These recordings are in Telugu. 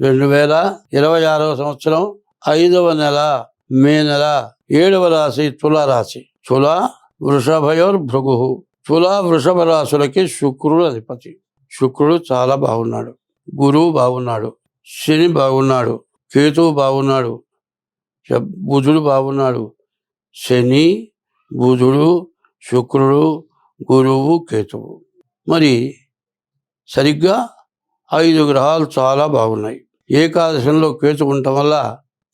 2026వ సంవత్సరం 5వ నెల మే నెల 7వ రాశి తులారాశి. తుల వృషభయోర్ భృగు. తుల వృషభ రాశులకి శుక్రుడు అధిపతి. శుక్రుడు చాలా బాగున్నాడు, గురువు బాగున్నాడు, శని బాగున్నాడు, కేతువు బాగున్నాడు, బుధుడు బాగున్నాడు. శని, బుధుడు, శుక్రుడు, గురువు, కేతువు. మరి సరిగ్గా 5 గ్రహాలు చాలా బాగున్నాయి. ఏకాదశంలో కేతు ఉండటం వల్ల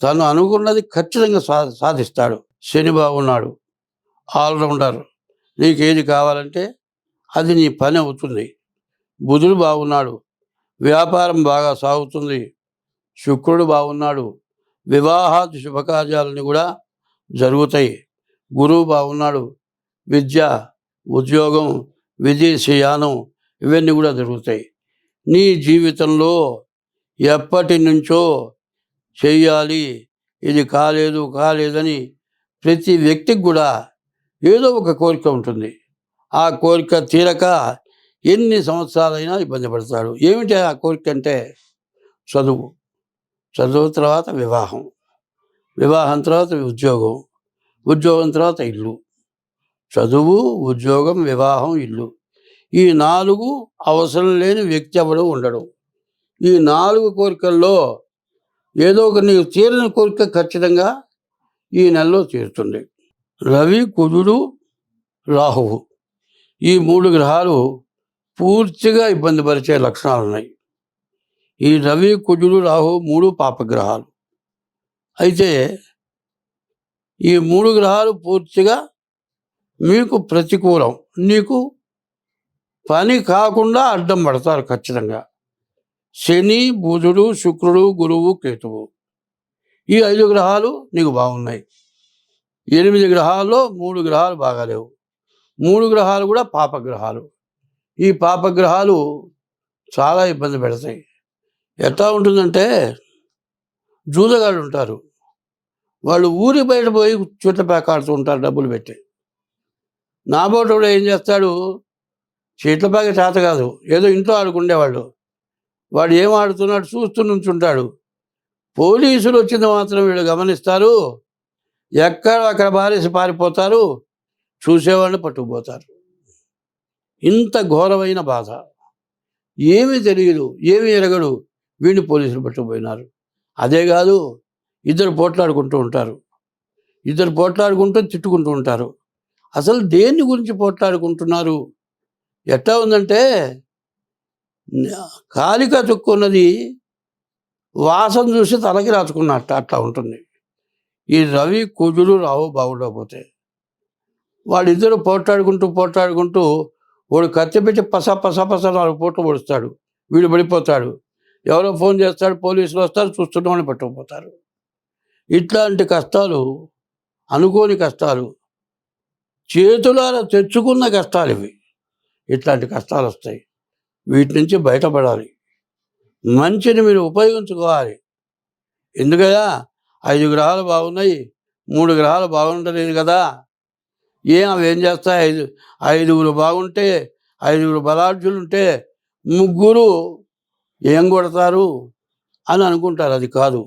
తను అనుకున్నది ఖచ్చితంగా సాధిస్తాడు. శని బాగున్నాడు, ఆల్రౌండర్, నీకేది కావాలంటే అది నీ పని అవుతుంది. బుధుడు బాగున్నాడు, వ్యాపారం బాగా సాగుతుంది. శుక్రుడు బాగున్నాడు, వివాహాది శుభకార్యాలని కూడా జరుగుతాయి. గురువు బాగున్నాడు, విద్య, ఉద్యోగం, విదేశీయానం ఇవన్నీ కూడా జరుగుతాయి. నీ జీవితంలో ఎప్పటి నుంచో చెయ్యాలి, ఇది కాలేదని ప్రతి వ్యక్తికి కూడా ఏదో ఒక కోరిక ఉంటుంది. ఆ కోరిక తీరక ఎన్ని సంవత్సరాలైనా ఇబ్బంది పడతాడు. ఏమిటి ఆ కోరిక అంటే చదువు తర్వాత వివాహం తర్వాత ఉద్యోగం తర్వాత ఇల్లు. చదువు, ఉద్యోగం, వివాహం, ఇల్లు, ఈ 4 అవసరం లేని వ్యక్తి ఎవడు ఉండడు. ఈ 4 కోరికల్లో ఏదో ఒక నీకు తీరని కోరిక ఖచ్చితంగా ఈ నెలలో తీరుతుంది. రవి, కుజుడు, రాహువు ఈ 3 గ్రహాలు పూర్తిగా ఇబ్బంది పరిచే లక్షణాలు ఉన్నాయి. ఈ రవి, కుజుడు, రాహు 3 పాపగ్రహాలు. అయితే ఈ 3 గ్రహాలు పూర్తిగా మీకు ప్రతికూలం. నీకు పని కాకుండా అడ్డం పడతారు ఖచ్చితంగా. శని, బుధుడు, శుక్రుడు, గురువు, కేతువు ఈ 5 గ్రహాలు నీకు బాగున్నాయి. 8 గ్రహాల్లో 3 గ్రహాలు బాగాలేవు. 3 గ్రహాలు కూడా పాపగ్రహాలు. ఈ పాపగ్రహాలు చాలా ఇబ్బంది పెడతాయి. ఎట్లా ఉంటుందంటే, జూదగాళ్ళు ఉంటారు, వాళ్ళు ఊరి బయట పోయి చీట్లపాక ఆడుతూ ఉంటారు డబ్బులు పెట్టి. నాబోటోడు ఏం చేస్తాడు, చీట్లపాక చేత కాదు, ఏదో ఇంట్లో ఆడుకుండేవాళ్ళు, వాడు ఏం ఆడుతున్నాడు చూస్తూ నుంచుంటాడు. పోలీసులు వచ్చింది మాత్రం వీళ్ళు గమనిస్తారు, అక్కడ బారేసి పారిపోతారు, చూసేవాడిని పట్టుకుపోతారు. ఇంత ఘోరమైన బాధ. ఏమీ తెలియదు, ఏమీ ఎరగడు, వీడిని పోలీసులు పట్టుకుపోయినారు. అదే కాదు, ఇద్దరు పోట్లాడుకుంటూ ఉంటారు, ఇద్దరు పోట్లాడుకుంటూ తిట్టుకుంటూ ఉంటారు. అసలు దేన్ని గురించి పోట్లాడుకుంటున్నారు? ఎట్లా ఉందంటే, కాలిక చుక్కున్నది వాసన చూసి తలకి రాచుకున్నట్టు అట్లా ఉంటుంది. ఈ రవి, కుజుడు, రాహు బాగుండకపోతే వాళ్ళిద్దరూ పోట్లాడుకుంటూ వాడు కత్తి పెట్టి పస 4 పోట్లు పొడుస్తాడు, వీడు పడిపోతాడు. ఎవరో ఫోన్ చేస్తాడు, పోలీసులు వస్తారు, చూస్తున్నవాడిని పట్టుకుపోతారు. ఇట్లాంటి కష్టాలు, అనుకోని కష్టాలు, చేతులారా తెచ్చుకున్న కష్టాలు ఇవి. ఇట్లాంటి కష్టాలు వస్తాయి. వీటి నుంచి బయటపడాలి. మంచిని మీరు ఉపయోగించుకోవాలి. ఎందుకయ్యా 5 గ్రహాలు బాగున్నాయి, 3 గ్రహాలు బాగుంటలేదు కదా. అవి ఏం చేస్తాయి? 5 బాగుంటే, 5 బలాఢ్యులు ఉంటే 3 ఏం కొడతారు అని అనుకుంటారు. అది కాదు.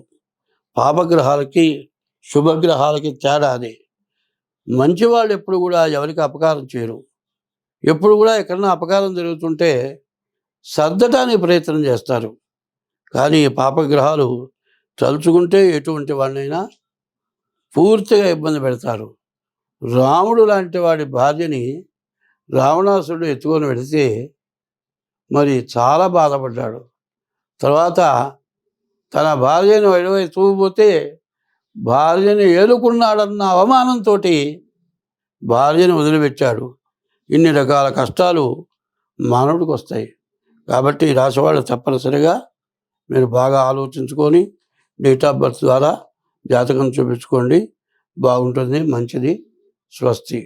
పాపగ్రహాలకి శుభగ్రహాలకి తేడా అది. మంచివాళ్ళు ఎప్పుడు కూడా ఎవరికి అపకారం చేయరు. ఎప్పుడు కూడా ఎక్కడన్నా అపకారం జరుగుతుంటే సర్దటానికి ప్రయత్నం చేస్తారు. కానీ పాపగ్రహాలు తలుచుకుంటే ఎటువంటి వాడినైనా పూర్తిగా ఇబ్బంది పెడతారు. రాముడు లాంటి వాడి భార్యని రావణాసురుడు ఎత్తుకొని వెళితే మరి చాలా బాధపడ్డాడు. తర్వాత తన భార్యను ఎడవై చూపోతే భార్యను ఏలుకున్నాడన్న అవమానంతో భార్యను వదిలిపెట్టాడు. ఇన్ని రకాల కష్టాలు మానవుడికి వస్తాయి. కాబట్టి రాశివాళ్ళు తప్పనిసరిగా మీరు బాగా ఆలోచించుకొని డేట్ ఆఫ్ బర్త్ ద్వారా జాతకం చూపించుకోండి, బాగుంటుంది, మంచిది. స్వస్తి.